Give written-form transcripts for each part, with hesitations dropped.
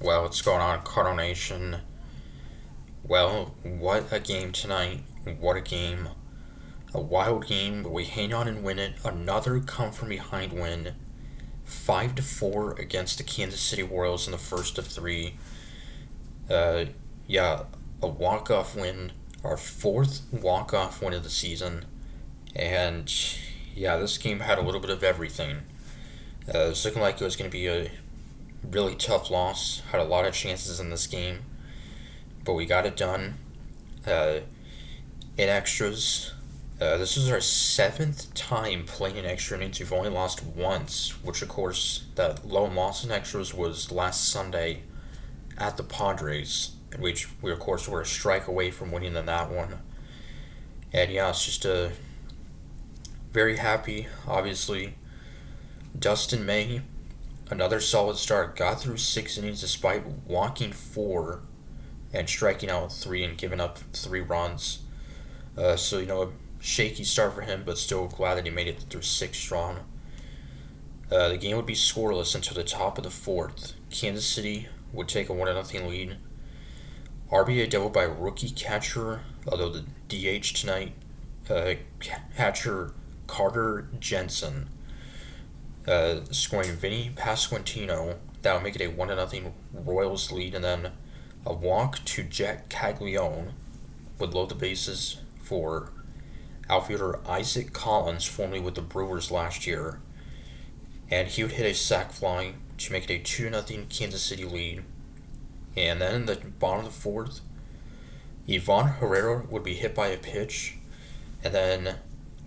Well, what's going on, Cardinal Nation? Well, what a game tonight. What a game. A wild game, but we hang on and win it. Another come from behind win. 5-4 against the Kansas City Royals in the first of three. Uh, yeah, a walk-off win. Our fourth walk-off win of the season. And yeah, this game had a little bit of everything. It was looking like it was going to be a really tough loss. Had a lot of chances in this game, but we got it done. Uh, in extras, this is our seventh time playing in extra innings. We've only lost once, which of course that lone loss in extras was last Sunday at the Padres, in which we of course were a strike away from winning in that one. And yeah, it's just a very happy, obviously. Dustin May, another solid start, got through 6 innings despite walking four and striking out three and giving up 3 runs. A shaky start for him, but still glad that he made it through six strong. The game would be scoreless until the top of the fourth. Kansas City would take a 1-0 lead. RBI double by rookie catcher, although the DH tonight, catcher Carter Jensen, scoring Vinny Pasquantino. That would make it a 1-0 Royals lead, and then a walk to Jack Caglione would load the bases for outfielder Isaac Collins, formerly with the Brewers last year. And he would hit a sac fly to make it a 2-0 Kansas City lead. And then in the bottom of the fourth, Ivan Herrera would be hit by a pitch. And then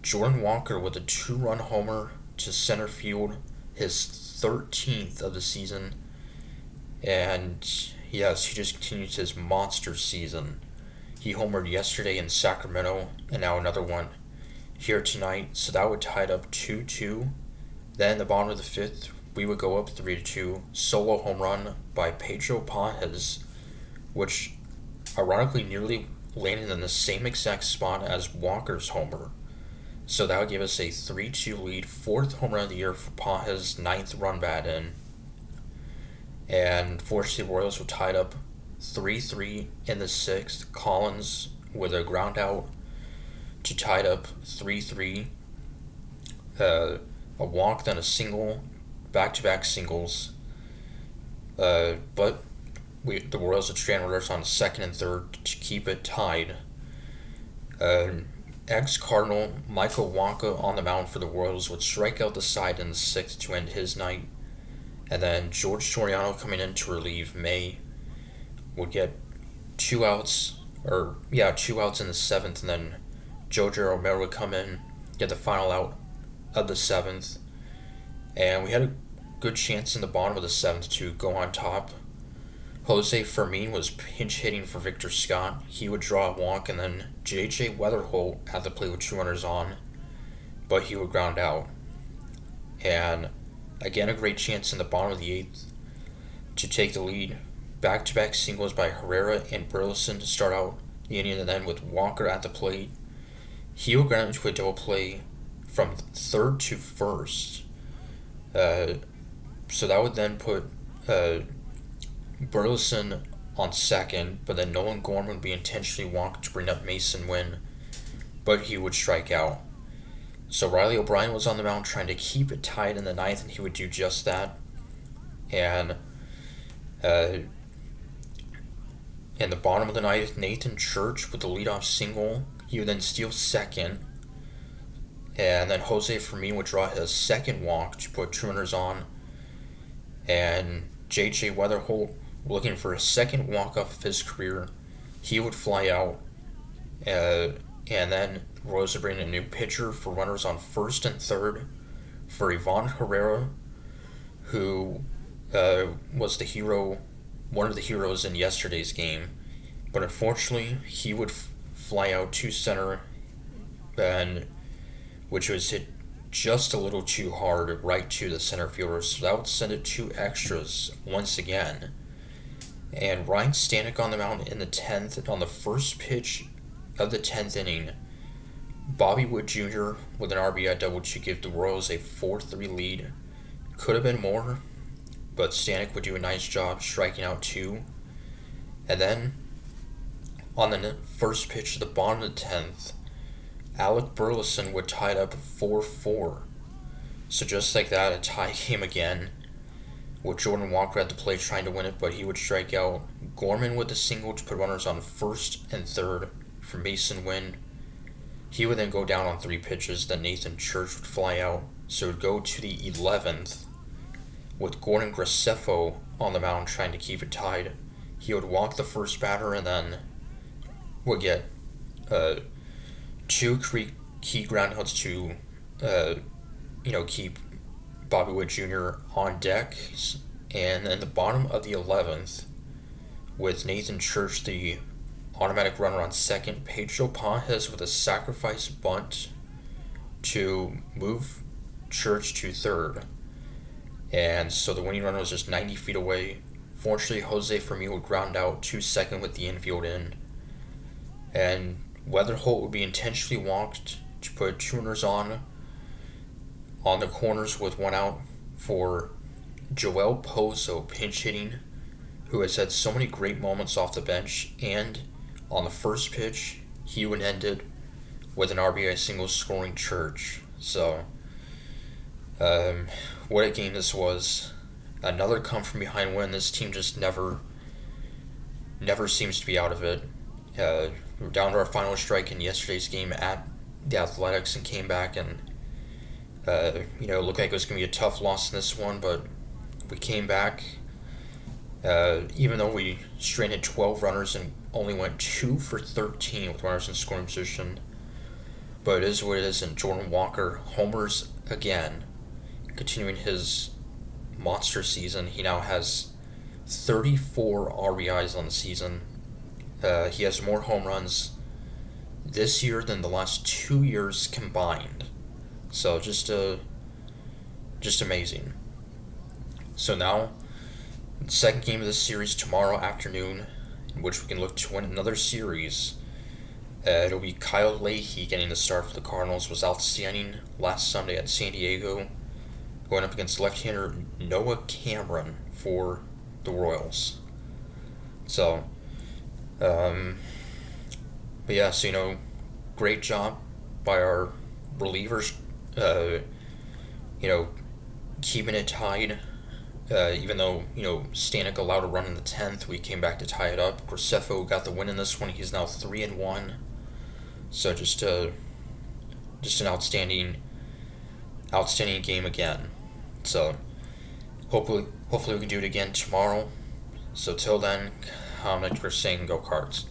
Jordan Walker with a 2-run homer to center field, his 13th of the season. And yes, he just continues his monster season. He homered yesterday in Sacramento, and now another one here tonight. So that would tie it up 2-2. Then in the bottom of the fifth, we would go up 3-2. Solo home run by Pedro Pages, which ironically nearly landed in the same exact spot as Walker's homer. So that would give us a 3-2 lead, fourth home run of the year for Pages, ninth run bat in. And fortunately, the Royals were tied up 3-3 in the sixth. Collins with a ground out to tie it up 3-3. A walk, then a single, back-to-back singles. But the Royals had stranded runners on second and third to keep it tied. Ex-Cardinal Michael Wacha on the mound for the Royals would strike out the side in the sixth to end his night. And then George Soriano coming in to relieve May would get 2 outs in the seventh, and then Jojo Romero would come in, get the final out of the seventh. And we had a good chance in the bottom of the seventh to go on top. Jose Fermin was pinch hitting for Victor Scott. He would draw a walk, and then J.J. Weatherholt had the play with 2 runners on, but he would ground out. And again, a great chance in the bottom of the eighth to take the lead. Back-to-back singles by Herrera and Burleson to start out the inning, and then with Walker at the plate, he would ground into a double play from third to first. So that would then put Burleson on second, but then Nolan Gorman would be intentionally walked to bring up Mason Wynn, but he would strike out. So Riley O'Brien was on the mound trying to keep it tied in the ninth, and he would do just that. And in the bottom of the ninth, Nathan Church with the leadoff single. He would then steal second. And then Jose Fermin would draw his second walk to put 2 runners on. And J.J. Weatherholt, looking for a second walk-off of his career, he would fly out. And then Royals would bring in a new pitcher for runners on first and third for Ivan Herrera, who was the hero, one of the heroes in yesterday's game. But unfortunately, he would fly out to center, and which was hit just a little too hard right to the center fielder, so that would send it to extras once again. And Ryan Stanek on the mound in the 10th, on the first pitch of the 10th inning, Bobby Wood Jr. with an RBI double to give the Royals a 4-3 lead. Could have been more, but Stanek would do a nice job striking out 2. And then, on the first pitch of the bottom of the 10th, Alec Burleson would tie it up 4-4. So just like that, a tie game again, with Jordan Walker at the plate trying to win it, but he would strike out. Gorman with a single to put runners on first and third for Mason Wynn. He would then go down on 3 pitches, then Nathan Church would fly out. So it would go to the 11th, with Gordon Graceffo on the mound trying to keep it tied. He would walk the first batter and then would get 2 key groundouts to keep Bobby Witt Jr. on deck. And in the bottom of the 11th, with Nathan Church, the automatic runner on second, Pedro Pages with a sacrifice bunt to move Church to third. And so the winning runner was just 90 feet away. Fortunately, Jose Fermin would ground out to second with the infield in. And Weatherholt would be intentionally walked to put 2 runners on the corners with 1 out for Joel Pozo, pinch hitting, who has had so many great moments off the bench. And on the first pitch, he would end it with an RBI single scoring Church. So, what a game this was. Another come from behind win. This team just never seems to be out of it. We were down to our final strike in yesterday's game at the Athletics and came back and it looked like it was going to be a tough loss in this one, but we came back. Even though we stranded 12 runners and only went 2 for 13 with runners in scoring position. But it is what it is, and Jordan Walker homers again, continuing his monster season. He now has 34 RBIs on the season. He has more home runs this year than the last 2 years combined. So just amazing. So now, the second game of this series tomorrow afternoon, in which we can look to win another series. It'll be Kyle Leahy getting the start for the Cardinals. Was outstanding last Sunday at San Diego, going up against left-hander Noah Cameron for the Royals. So, great job by our relievers, keeping it tied. Even though, Stanek allowed a run in the 10th, we came back to tie it up. Graceffo got the win in this one. He's now 3-1. So just an outstanding game again. So hopefully we can do it again tomorrow. So till then, I'm Nick saying go Cards.